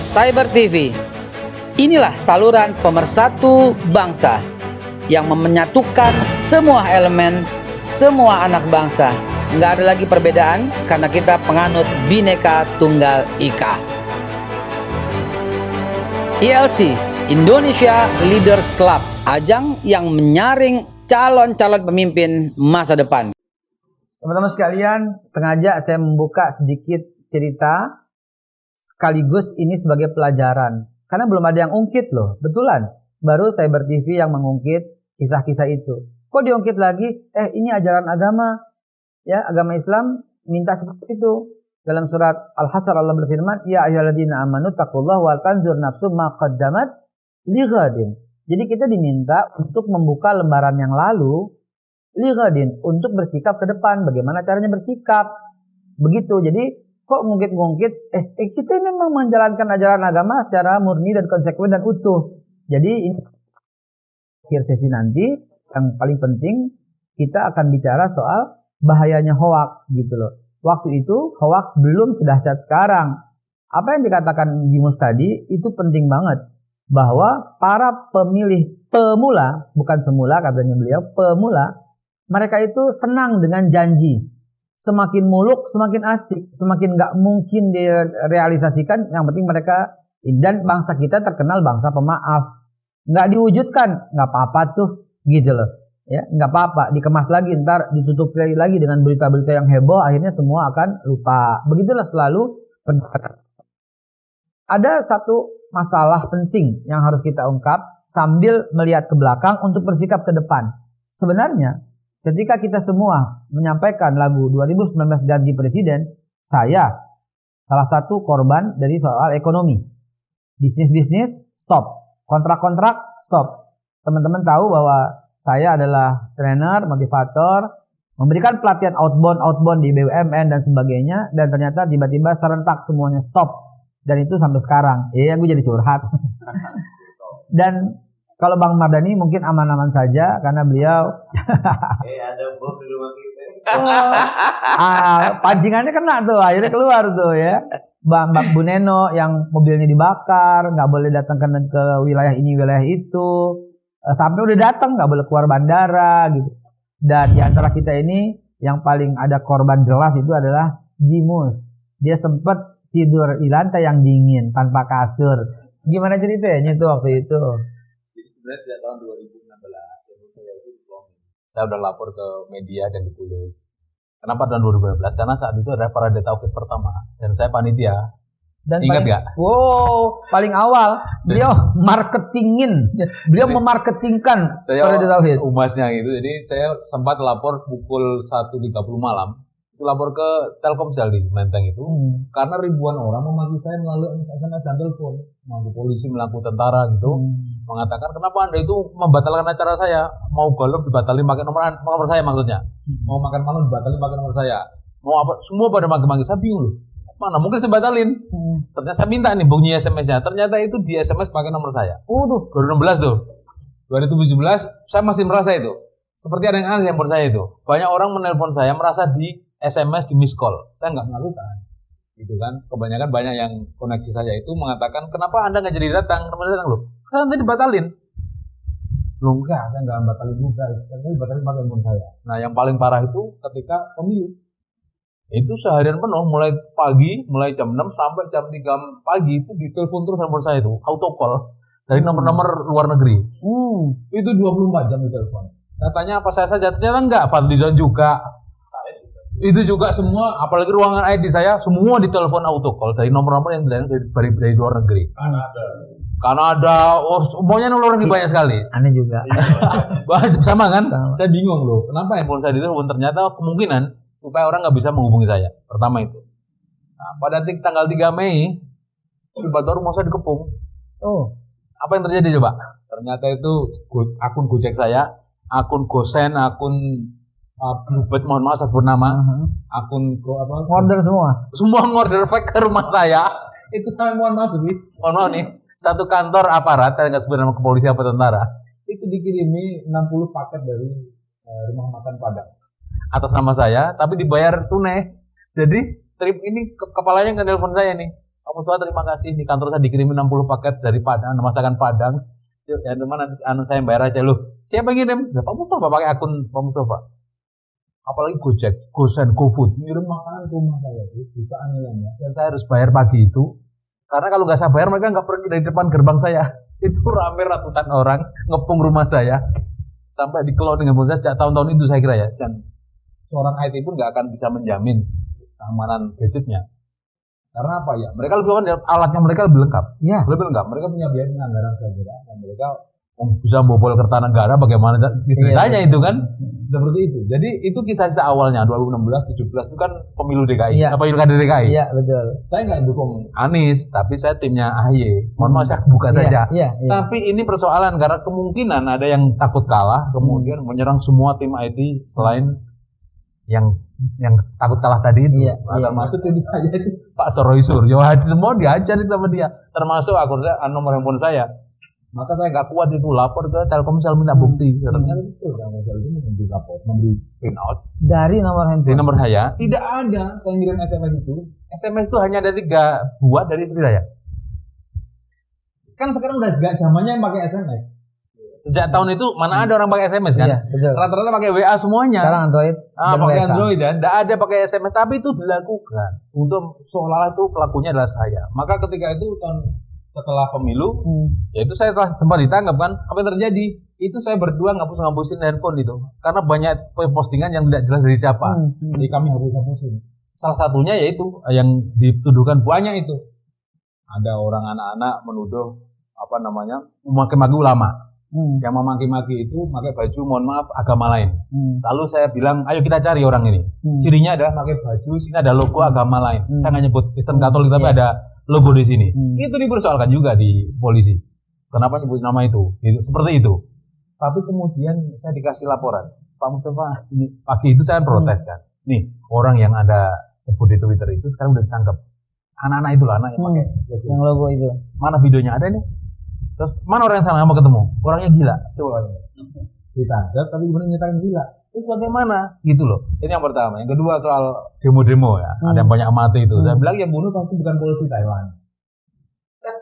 Cyber TV. Inilah saluran pemersatu bangsa yang menyatukan semua elemen, semua anak bangsa. Nggak ada lagi perbedaan karena kita penganut Bhinneka Tunggal Ika. ILC, Indonesia Leaders Club, ajang yang menyaring calon-calon pemimpin masa depan. Teman-teman sekalian, sengaja saya membuka sedikit cerita sekaligus ini sebagai pelajaran. Karena belum ada yang ungkit loh, betulan. Baru Cyber TV yang mengungkit kisah-kisah itu. Kok diungkit lagi? Ini ajaran agama. Ya, agama Islam minta seperti itu. Dalam surat Al-Hasr Allah berfirman, "Ya ayyuhalladzina amanu taqullaha wal tanzur nafsum ma qaddamat lighadin." Jadi kita diminta untuk membuka lembaran yang lalu lighadin, untuk bersikap ke depan. Bagaimana caranya bersikap? Begitu. Jadi kok ngungkit-ngungkit, kita ini memang menjalankan ajaran agama secara murni dan konsekuen dan utuh. Jadi ini akhir sesi nanti yang paling penting kita akan bicara soal bahayanya hoax gitu loh. Waktu itu hoax belum sedahsyat sekarang. Apa yang dikatakan Jimus tadi itu penting banget, bahwa para pemilih pemula, bukan semula katanya beliau, pemula, mereka itu senang dengan janji. Semakin muluk, semakin asik, semakin gak mungkin direalisasikan. Yang penting mereka, dan bangsa kita terkenal bangsa pemaaf. Gak diwujudkan, gak apa-apa tuh, gitu loh. Ya, nggak apa-apa, dikemas lagi, ntar ditutup lagi dengan berita-berita yang heboh, akhirnya semua akan lupa. Begitulah selalu pendekatan. Ada satu masalah penting yang harus kita ungkap sambil melihat ke belakang untuk bersikap ke depan. Sebenarnya ketika kita semua menyampaikan lagu 2019 ganti presiden, saya salah satu korban dari soal ekonomi. Bisnis-bisnis stop, kontrak-kontrak stop. Teman-teman tahu bahwa saya adalah trainer, motivator, memberikan pelatihan outbound di BUMN dan sebagainya, dan ternyata tiba-tiba serentak semuanya stop. Dan itu sampai sekarang. Gue jadi curhat. Dan kalau Bang Mardhani mungkin aman-aman saja karena beliau ada bom di rumah kita. pancingannya kena tuh, akhirnya keluar tuh ya. Bang Bu Neno yang mobilnya dibakar, nggak boleh datang ke wilayah ini, wilayah itu. Sampai udah datang nggak boleh keluar bandara gitu. Dan di antara kita ini yang paling ada korban jelas itu adalah Jimus. Dia sempat tidur di lantai yang dingin tanpa kasur. Gimana ceritanya itu waktu itu? Jadi sebenarnya sejak tahun 2016 saya udah lapor ke media dan ditulis. Kenapa tahun 2016? Karena saat itu adalah Parade Tauhid pertama dan saya panitia. Dan ingat gak? Wow, paling awal beliau marketingin, beliau memarketingkan Parade Tauhid. Umasnya itu, jadi saya sempat lapor pukul 1.30 malam, itu lapor ke Telkomsel di Menteng itu, karena ribuan orang memaki saya melalui SMS dan telepon, mengaku polisi, mengaku tentara gitu, mengatakan kenapa Anda itu membatalkan acara saya, mau golf dibatalin pakai nomor saya maksudnya, mau makan malam dibatalin pakai nomor saya, mau apa, semua pada maki-maki, saya bingung loh. Mana mungkin saya batalin. Ternyata saya minta nih bunyi SMS-nya. Ternyata itu di SMS pakai nomor saya. 2016 tuh. 2017 saya masih merasa itu. Seperti ada yang aneh handphone saya itu. Banyak orang menelpon saya merasa di SMS, di miss call. Saya nggak melakukan. Gitu kan. Kebanyakan banyak yang koneksi saya itu mengatakan, kenapa Anda nggak jadi datang? Kenapa datang loh? Karena nanti dibatalin. Loh enggak, saya nggak batalin juga. Saya dibatalin pakai handphone saya. Nah yang paling parah itu ketika pemilu. Itu seharian penuh, mulai pagi, mulai jam 6 sampai jam 3 pagi itu ditelepon terus handphone saya itu, auto call dari nomor-nomor luar negeri. Itu 24 jam ditelepon. Katanya apa saya saja, ternyata enggak, Fadlizon juga. Itu juga semua, apalagi ruangan IT saya, semua ditelepon auto call dari nomor-nomor yang dari luar negeri. Kanada, semuanya luar negeri banyak sekali. Aneh juga. Sama kan? Sama. Saya bingung loh, kenapa handphone saya ditelepon, ternyata kemungkinan supaya orang nggak bisa menghubungi saya. Pertama itu. Nah, pada tanggal 3 Mei, tiba-tiba rumah saya dikepung. Apa yang terjadi coba? Ternyata itu akun Gojek saya, akun Gosen, akun Bluebird, mohon maaf saya sebut nama, akun order semua. Semua order fake ke rumah saya. Itu saya mohon maaf nih. Satu kantor aparat, saya nggak sebut nama kepolisian atau tentara, itu dikirimi 60 paket dari rumah makan Padang atas nama saya, tapi dibayar tunai. Jadi trip ini kepalanya ke telepon saya nih, Pak Mustafa terima kasih, di kantor saya dikirimin 60 paket dari Padang, masakan Padang. Ya teman nanti saya bayar aja loh. Siapa yang ngirim? Ya, Pak Mustafa pakai akun Pak Mustafa. Apalagi Gojek, GoSend, GoFood ngirim makanan ke rumah saya itu jutaan nilainya. Dan saya harus bayar pagi itu. Karena kalau nggak saya bayar mereka nggak pergi dari depan gerbang saya. Itu rame ratusan orang ngepung rumah saya sampai di cloud dengan saya sejak tahun-tahun itu saya kira ya. Dan seorang IT pun nggak akan bisa menjamin keamanan gadgetnya. Karena apa ya? Mereka lebih alatnya mereka lebih lengkap. Ya. Lebih lengkap. Mereka punya biaya penganggaran saya kira. Dan mereka bisa membobol Kertanegara bagaimana ceritanya itu kan? Seperti itu. Jadi itu kisah-kisah awalnya 2016, 17 itu kan pemilu DKI, pilkada DKI. Iya, betul. Saya nggak dukung Anies, tapi saya timnya AHY. Mohon maaf saya buka saja. Tapi ini persoalan karena kemungkinan ada yang takut kalah, kemudian menyerang semua tim IT selain yang takut kalah tadi itu. Termasuk tim saya itu Pak Soroy Suryo, semua diajar sama dia. Termasuk nomor handphone saya. Maka saya nggak kuat itu lapor ke Telkomsel minta bukti. Ternyata itu Telkomsel itu memberi lapor, memberi print out dari nomor handphone. Di nomor saya tidak ada. Saya ngirim SMS itu. SMS itu hanya ada 3 buah dari istri saya. Kan sekarang udah gak zamannya yang pakai SMS. Sejak tahun itu mana ada orang pakai SMS kan? Iya, betul. Rata-rata pakai WA semuanya. Sekarang Android. Pakai Android ya. Tidak ada pakai SMS, tapi itu dilakukan untuk seolah-olah itu pelakunya adalah saya. Maka ketika itu setelah pemilu, yaitu saya sempat ditangkap kan, apa yang terjadi? Itu saya berdua ngapus-ngapusin handphone itu, karena banyak postingan yang tidak jelas dari siapa. Jadi kami hapus-hapusin. Salah satunya yaitu yang dituduhkan banyak itu, ada orang anak-anak menuduh memaki-maki ulama. Yang memaki-maki itu pakai baju, mohon maaf, agama lain. Lalu saya bilang, ayo kita cari orang ini. Cirinya adalah pakai baju, sini ada logo agama lain. Saya nggak nyebut Kristen Katolik, tapi ada logo di sini. Itu dipersoalkan juga di polisi. Kenapa nyebut nama itu? Seperti itu. Tapi kemudian saya dikasih laporan, Pak Mustafa, ini pagi itu saya protes kan. Nih, orang yang ada sebut di Twitter itu sekarang udah ditangkap. Anak-anak itu loh, anak yang pakai yang logo itu. Mana videonya ada nih? Terus mana orang yang sama mau ketemu? Orangnya gila. Coba ditangkap tapi kemudian nyatakan gila. Terus bagaimana? Gitu loh. Ini yang pertama. Yang kedua soal demo-demo ya. Ada yang banyak mati itu. Saya bilang yang bunuh pasti bukan polisi Thailand.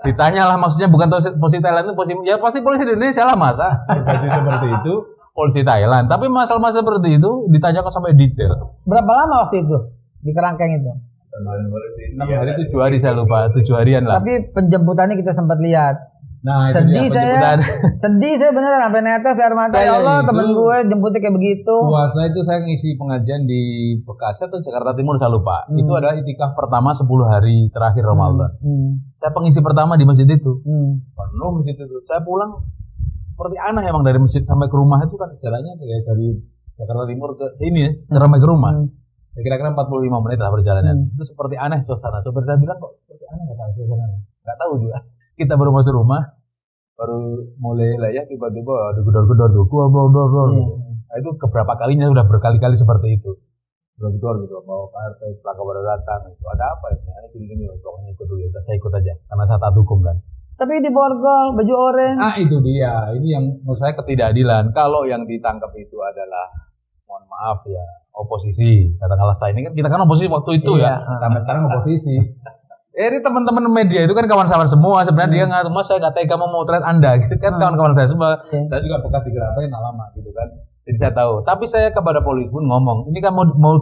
Ditanyalah maksudnya bukan polisi Thailand itu ya pasti polisi Indonesia lah masa. Baju seperti itu polisi Thailand. Tapi masalah-masalah seperti itu ditanyakan sampai detail. Berapa lama waktu itu di kerangkeng itu? 6 hari 7 hari saya lupa. 7 harian lah. Tapi penjemputannya kita sempat lihat. Nah, sedih saya beneran sampai netes air mata. Ya Allah, temen gue jemputnya kayak begitu. Puasa itu saya ngisi pengajian di Bekasi atau Jakarta Timur saya lupa. Itu adalah itikaf pertama 10 hari terakhir Ramadan. Saya pengisi pertama di masjid itu. Penuh masjid itu. Saya pulang seperti aneh emang dari masjid sampai ke rumah itu kan jalannya dari Jakarta Timur ke sini ya, sampai ke rumah. Ya, kira-kira 45 menit lah perjalanan. Itu seperti aneh suasana. Sopir saya bilang kok seperti aneh suasana. Enggak tahu juga. Kita baru masuk rumah, baru mulai layak tiba-tiba ada gedor-gedor tuh, Nah, itu keberapa kalinya sudah berkali-kali seperti itu. Gedor gitu, bawa KRT, pelanggar baru datang, itu ada apa ini? Ini gini-gini, pokoknya ikut dulu, saya ikut aja, karena saya taat hukum kan. Tapi di borgol, baju oranye. Itu dia, ini yang menurut saya ketidakadilan. Kalau yang ditangkap itu adalah, mohon maaf ya, oposisi, katakanlah saya ini kan kita kan oposisi waktu itu ya, sampai sekarang oposisi. Ini teman-teman media itu kan kawan-kawan semua sebenarnya dia nggak, mas saya nggak tega memotret Anda, gitu kan kawan-kawan saya semua. Saya juga bekas di Gerabai lama gitu kan, jadi saya tahu. Tapi saya kepada polisi pun ngomong, ini kan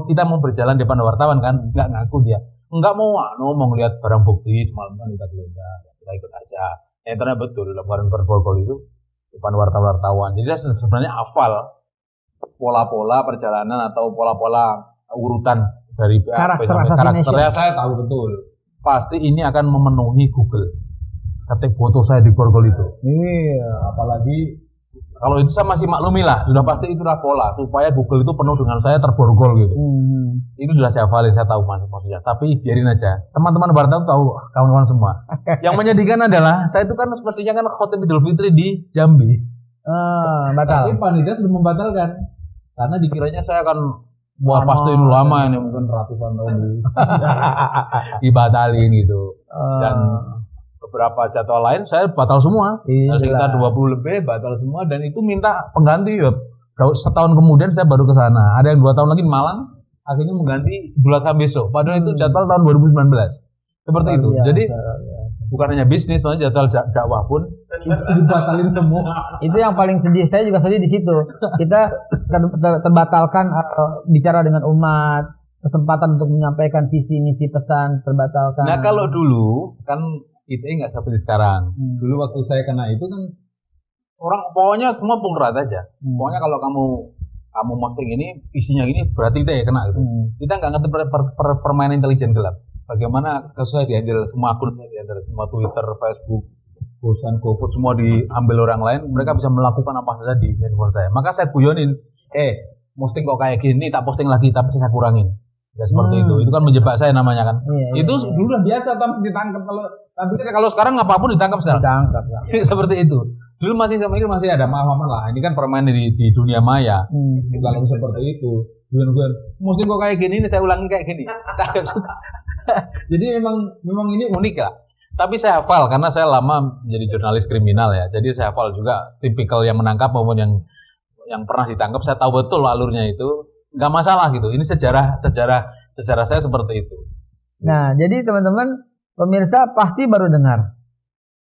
kita mau berjalan di depan wartawan kan, nggak ngaku dia, nggak mau ngomong lihat barang bukti semalam kita ikut aja. Yang ternyata betul laporan berborgol itu depan wartawan. Jadi saya sebenarnya hafal pola-pola perjalanan atau pola-pola urutan dari karakternya saya tahu betul. Pasti ini akan memenuhi Google. Ketik foto saya di borgol itu. Iya, apalagi kalau itu saya masih maklumi lah, sudah pasti itu adalah pola supaya Google itu penuh dengan saya terborgol gitu. Itu sudah saya hafalin, saya tahu maksudnya. Tapi biarin aja. Teman-teman Barta tahu, kawan-kawan semua. Yang menyedihkan adalah saya itu kan mestinya kan Khotim Idul Fitri di Jambi. Batal. Tapi panitia sudah membatalkan karena dikiranya saya akan pasti ini lama ini mungkin ratusan tahun dibatalin gitu. Dan beberapa jadwal lain saya batal semua. Sekitar 20 lebih batal semua dan itu minta pengganti ya. Setahun kemudian saya baru ke sana. Ada yang 2 tahun lagi di Malang akhirnya mengganti Idul Adha besok. Padahal itu jadwal tahun 2019. Seperti itu. Jadi bukan hanya bisnis, maksudnya jadwal dakwah pun dibatalin semua. Itu yang paling sedih. Saya juga sedih di situ. Kita terbatalkan bicara dengan umat, kesempatan untuk menyampaikan visi misi pesan terbatalkan. Nah kalau dulu kan ITE nggak seperti sekarang. Dulu waktu saya kena itu kan orang pokoknya semua punggung rata aja. Pokoknya kalau kamu posting ini isinya gini berarti ITE kena gitu. Kita nggak ngerti permainan intelijen gelap. Bagaimana kasusnya dihandle semua akunnya, dihandle semua Twitter, Facebook, GoFood semua diambil orang lain, mereka bisa melakukan apa saja di handphone saya. Maka saya guyonin, posting kok kayak gini, tak posting lagi tapi saya kurangin. Ya seperti itu kan menjebak saya namanya kan. Itu dulu udah biasa tapi ditangkap kalau sekarang apapun ditangkap sekarang. Ditangkap. Seperti itu. Dulu masih ada maaf-maafan lah. Ini kan permainan di dunia maya. Kalau seperti itu, guyon-guyon, posting kok kayak gini, saya ulangi kayak gini. Jadi memang ini unik lah. Tapi saya hafal karena saya lama menjadi jurnalis kriminal ya. Jadi saya hafal juga tipikal yang menangkap maupun yang pernah ditangkap. Saya tahu betul alurnya itu. Nggak masalah gitu. Ini sejarah saya seperti itu. Nah, jadi teman-teman pemirsa pasti baru dengar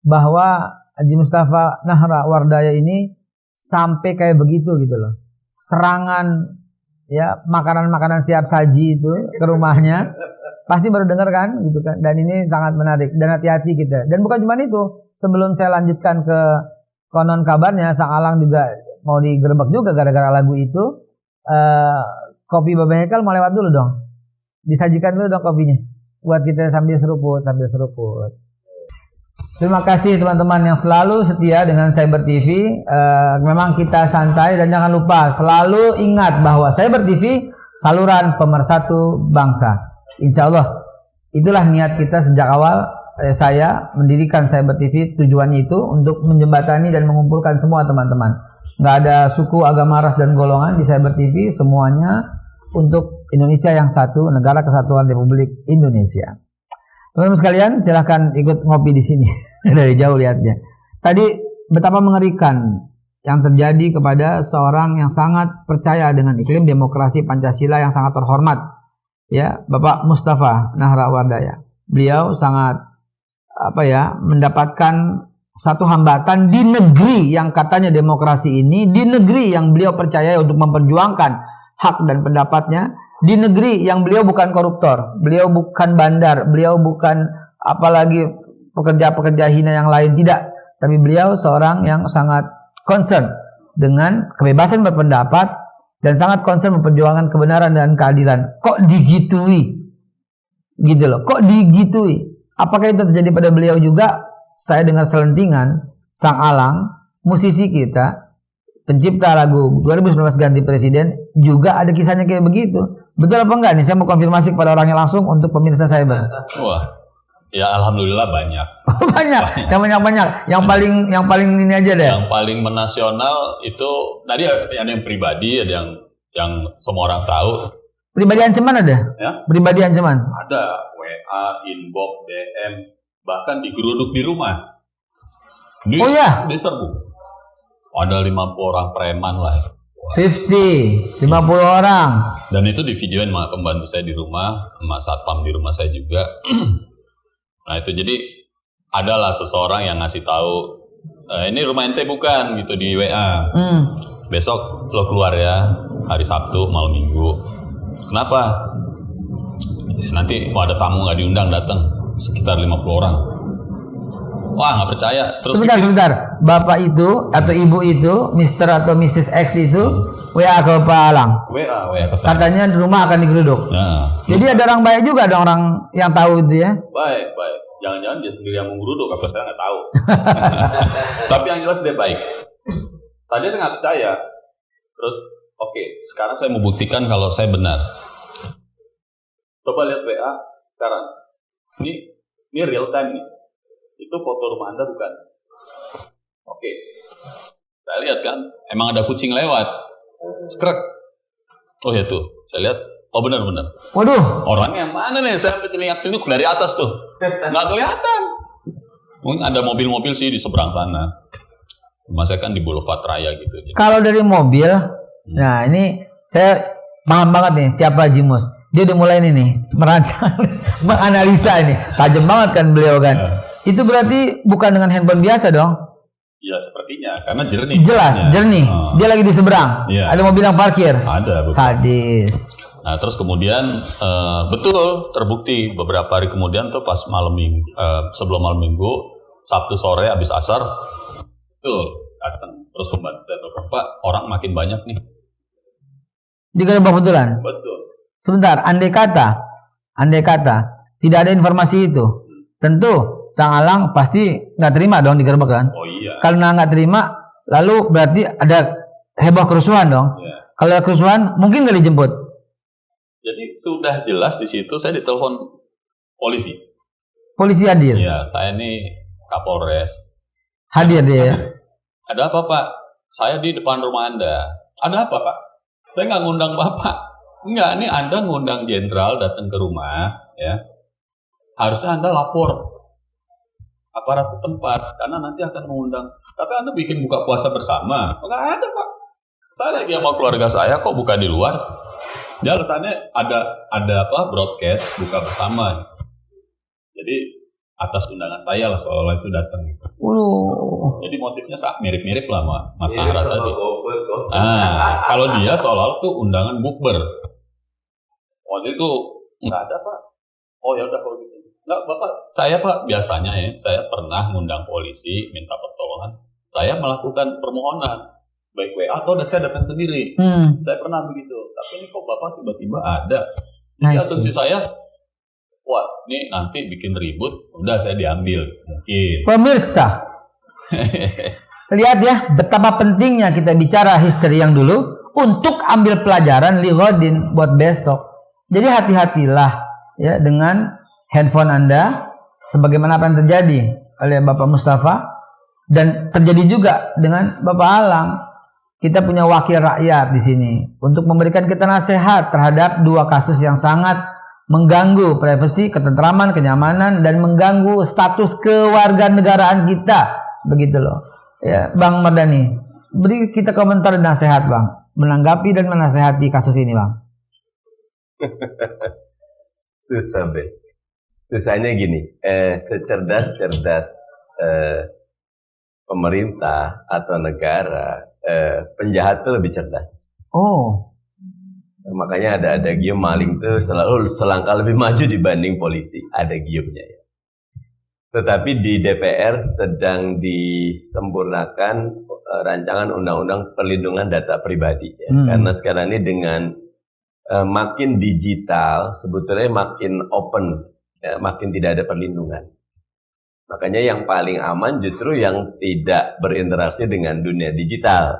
bahwa Haji Mustafa Nahra Wardaya ini sampai kayak begitu gitu loh. Serangan ya makanan-makanan siap saji itu ke rumahnya. Pasti baru dengar kan gitu kan. Dan ini sangat menarik dan hati-hati kita. Dan bukan cuma itu. Sebelum saya lanjutkan ke konon kabarnya Sang Alang juga mau digerebek juga gara-gara lagu itu. Kopi Baba Hekal mau lewat dulu dong. Disajikan dulu dong kopinya. Buat kita sambil seruput. Terima kasih teman-teman yang selalu setia dengan Cyber TV. Memang kita santai dan jangan lupa selalu ingat bahwa Cyber TV saluran pemersatu bangsa. Insya Allah itulah niat kita sejak awal. Saya mendirikan Cyber TV tujuannya itu untuk menjembatani dan mengumpulkan semua teman-teman. Nggak ada suku, agama, ras dan golongan di Cyber TV, semuanya untuk Indonesia yang satu, Negara Kesatuan Republik Indonesia. Teman-teman sekalian, silahkan ikut ngopi di sini dari jauh lihatnya. Tadi betapa mengerikan yang terjadi kepada seorang yang sangat percaya dengan iklim demokrasi Pancasila yang sangat terhormat. Ya, Bapak Mustafa Nahra Wardaya. Beliau sangat mendapatkan satu hambatan di negeri yang katanya demokrasi ini, di negeri yang beliau percaya untuk memperjuangkan hak dan pendapatnya, di negeri yang beliau bukan koruptor, beliau bukan bandar, beliau bukan apalagi pekerja-pekerja hina yang lain, tidak. Tapi beliau seorang yang sangat concern dengan kebebasan berpendapat dan sangat concern memperjuangkan kebenaran dan keadilan. Kok digitui? Gitu loh. Kok digitui? Apakah itu terjadi pada beliau juga? Saya dengar selentingan Sang Alang, musisi kita, pencipta lagu 2019 ganti presiden, juga ada kisahnya kayak begitu. Betul apa enggak nih? Saya mau konfirmasi kepada orangnya langsung untuk pemirsa Cyber. Wah, ya alhamdulillah banyak. Banyak. Yang paling ini aja deh. Yang paling menasional itu tadi ada yang pribadi, ada yang semua orang tahu. Pribadi ancaman ada? Ya? Pribadi ancaman? Ada, WA, inbox, DM, bahkan digeruduk di rumah. Oh ya? Diserbu. Ada 50 orang preman lah. 50 orang. Dan itu di videoin sama pembantu saya di rumah, sama satpam di rumah saya juga. Nah itu jadi adalah seseorang yang ngasih tahu, ini rumah ente bukan gitu di WA. Besok lo keluar ya, hari Sabtu, malam Minggu. Kenapa? Nanti ada tamu nggak diundang datang, sekitar 50 orang. Wah nggak percaya. Terus sebentar. Bapak itu atau ibu itu, Mr. atau Mrs. X itu WA ke Pak Alang. WA ke saya. Katanya di rumah akan digeruduk. Nah, jadi ada orang baik juga, ada orang yang tahu itu ya. Baik. Jangan-jangan dia sendiri yang menggeruduk, apa saya nggak tahu. Tapi yang jelas dia baik. Tadi dia nggak percaya. Terus, oke, sekarang saya mau buktikan kalau saya benar. Coba lihat WA sekarang. Ini real time nih. Itu foto rumah Anda bukan? Oke. Saya lihat kan, emang ada kucing lewat. Cekrek. Oh ya tuh, saya lihat. Oh benar-benar. Waduh. Orangnya yang mana nih? Saya lihat sini dari atas tuh. Nggak kelihatan. Mungkin ada mobil-mobil sih di seberang sana. Rumah saya kan di Boulevard Raya gitu. Kalau dari mobil, nah ini saya paham banget nih siapa Haji Mus. Dia udah mulai nih merancang, menganalisa ini. Tajam banget kan beliau kan. Itu berarti bukan dengan handphone biasa dong. Ya sepertinya, karena jernih. Jelas, jernih. Dia lagi di seberang. Iya. Ada mobil yang parkir. Ada. Betul. Sadis. Nah terus kemudian betul terbukti beberapa hari kemudian tuh pas malam minggu, sebelum malam minggu, Sabtu sore habis asar, betul datang. Terus pembantu saya telepon, Pak, orang makin banyak nih. Digerebek betulan. Betul. Sebentar, andai kata tidak ada informasi itu, tentu Sang Alang pasti nggak terima dong digerebek kan? Oh iya. Karena nggak terima, lalu berarti ada heboh kerusuhan dong. Iya. Kalau ada kerusuhan, mungkin nggak dijemput. Jadi sudah jelas di situ saya ditelepon polisi. Polisi hadir. Iya, saya ini Kapolres. Hadir dia. Ada apa Pak? Saya di depan rumah Anda. Ada apa Pak? Saya nggak ngundang Bapak. Enggak, ini Anda ngundang jenderal datang ke rumah, ya. Harusnya Anda lapor aparat setempat, karena nanti akan mengundang. Tapi Anda bikin buka puasa bersama. Enggak ada Pak. Saya lagi sama keluarga saya kok buka di luar. Dia alasannya ada broadcast buka bersama. Jadi atas undangan saya lah soal itu datang. Jadi motifnya mirip-mirip lah sama Mas Nahra tadi. Nah, kalau dia soal itu undangan bukber. Waktu itu nggak ada Pak. Oh ya udah kalau gitu. Nggak Bapak, saya Pak biasanya ya, saya pernah ngundang polisi minta pertolongan. Saya melakukan permohonan baik WA atau saya datang sendiri. Saya pernah begitu. Tapi ini kok Bapak tiba-tiba ada. Jadi asumsi saya, wah ini nanti bikin ribut, udah saya diambil mungkin. Pemirsa, lihat ya betapa pentingnya kita bicara history yang dulu untuk ambil pelajaran ligodin buat besok. Jadi hati-hatilah ya dengan handphone Anda, sebagaimana apa yang terjadi oleh Bapak Mustafa dan terjadi juga dengan Bapak Alang. Kita punya wakil rakyat di sini untuk memberikan kita nasihat terhadap dua kasus yang sangat mengganggu privasi, ketentraman, kenyamanan dan mengganggu status kewarganegaraan kita. Begitu loh. Ya, Bang Mardhani, beri kita komentar dan nasihat, Bang, menanggapi dan menasehati kasus ini, Bang. Susah, Be. Susahnya gini, secerdas-cerdas pemerintah atau negara, penjahat itu lebih cerdas. Oh. Makanya ada gium maling tuh selalu selangkah lebih maju dibanding polisi. Ada giumnya ya. Tetapi di DPR sedang disempurnakan rancangan undang-undang perlindungan data pribadi ya. Karena sekarang ini dengan makin digital sebetulnya makin open ya, makin tidak ada perlindungan. Makanya yang paling aman justru yang tidak berinteraksi dengan dunia digital.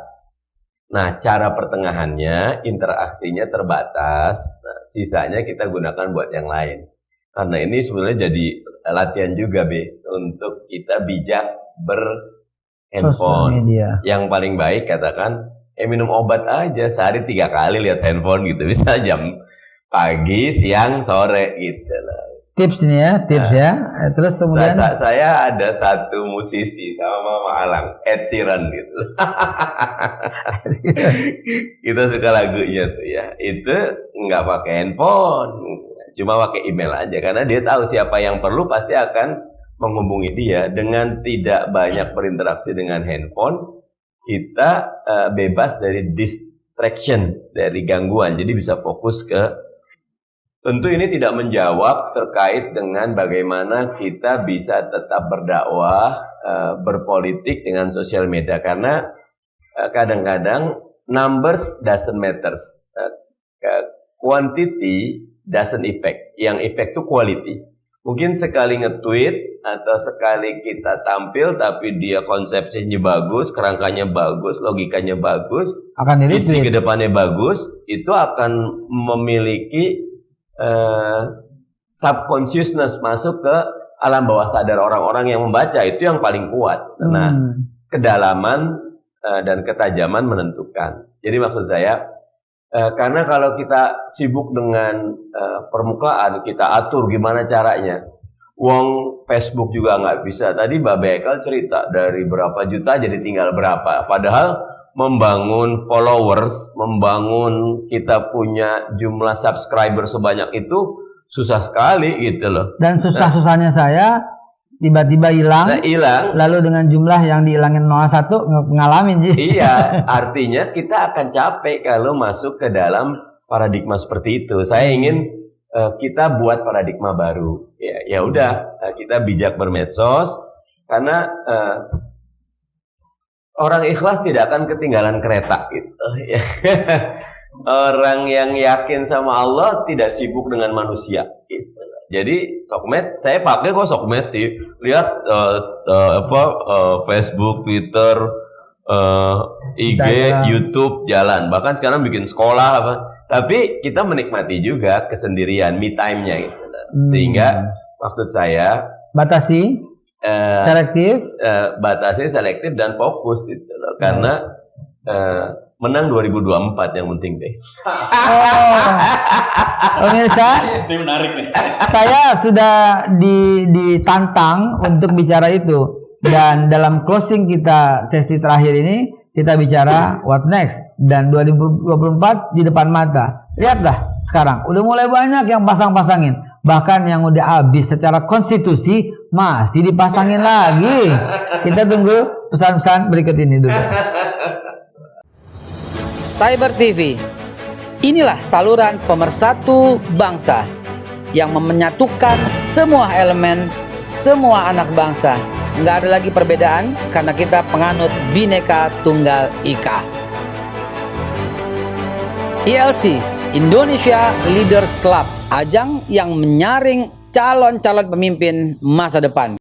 Nah, cara pertengahannya, interaksinya terbatas, nah, sisanya kita gunakan buat yang lain. Karena ini sebenarnya jadi latihan juga, Be, untuk kita bijak berhandphone. Yang paling baik katakan, minum obat aja, sehari 3 kali lihat handphone gitu, bisa jam pagi, siang, sore gitu lah. Tips nih ya, tips ya. Terus kemudian saya ada satu musisi sama Mama Alang, Ed Sheeran gitu. Kita suka lagunya tuh ya. Itu nggak pakai handphone, cuma pakai email aja karena dia tahu siapa yang perlu pasti akan menghubungi dia. Dengan tidak banyak berinteraksi dengan handphone, kita bebas dari distraction, dari gangguan. Jadi bisa fokus ke. Tentu ini tidak menjawab terkait dengan bagaimana kita bisa tetap berdakwah, berpolitik dengan sosial media. Karena kadang-kadang numbers doesn't matters. Quantity doesn't effect. Yang effect itu quality. Mungkin sekali nge-tweet atau sekali kita tampil tapi dia konsepsinya bagus, kerangkanya bagus, logikanya bagus, akan visi ke depannya bagus, itu akan memiliki subconsciousness masuk ke alam bawah sadar orang-orang yang membaca. Itu yang paling kuat. Nah, kedalaman dan ketajaman menentukan. Jadi maksud saya, karena kalau kita sibuk dengan permukaan, kita atur gimana caranya. Wong Facebook juga nggak bisa. Tadi Mbak Bekal cerita dari berapa juta jadi tinggal berapa. Padahal membangun followers, membangun kita punya jumlah subscriber sebanyak itu susah sekali gitu loh. Dan susah-susahnya saya tiba-tiba hilang. Nah, hilang. Lalu dengan jumlah yang dihilangin 01 ngalamin Ji. Iya, artinya kita akan capek kalau masuk ke dalam paradigma seperti itu. Saya ingin kita buat paradigma baru. Ya udah, kita bijak bermedsos karena orang ikhlas tidak akan ketinggalan kereta gitu. Orang yang yakin sama Allah tidak sibuk dengan manusia gitu. Jadi sokmed, saya pakai kok sokmed sih. Lihat Facebook, Twitter, IG, Instagram, YouTube jalan. Bahkan sekarang bikin sekolah apa. Tapi kita menikmati juga kesendirian, me time-nya gitu. Sehingga maksud saya Batasi, selektif. batasi selektif dan fokus gitu loh. Karena menang 2024 yang penting deh. Pemirsa, Ini menarik nih. saya sudah ditantang untuk bicara itu. Dan dalam closing kita sesi terakhir ini, kita bicara what next. Dan 2024 di depan mata. Lihatlah sekarang, udah mulai banyak yang pasang-pasangin. Bahkan yang udah habis secara konstitusi masih dipasangin lagi. Kita tunggu pesan-pesan berikut ini dulu. Cyber TV, inilah saluran pemersatu bangsa yang menyatukan semua elemen, semua anak bangsa. Nggak ada lagi perbedaan karena kita penganut Bhinneka Tunggal Ika. ILC, Indonesia Leaders Club, ajang yang menyaring calon-calon pemimpin masa depan.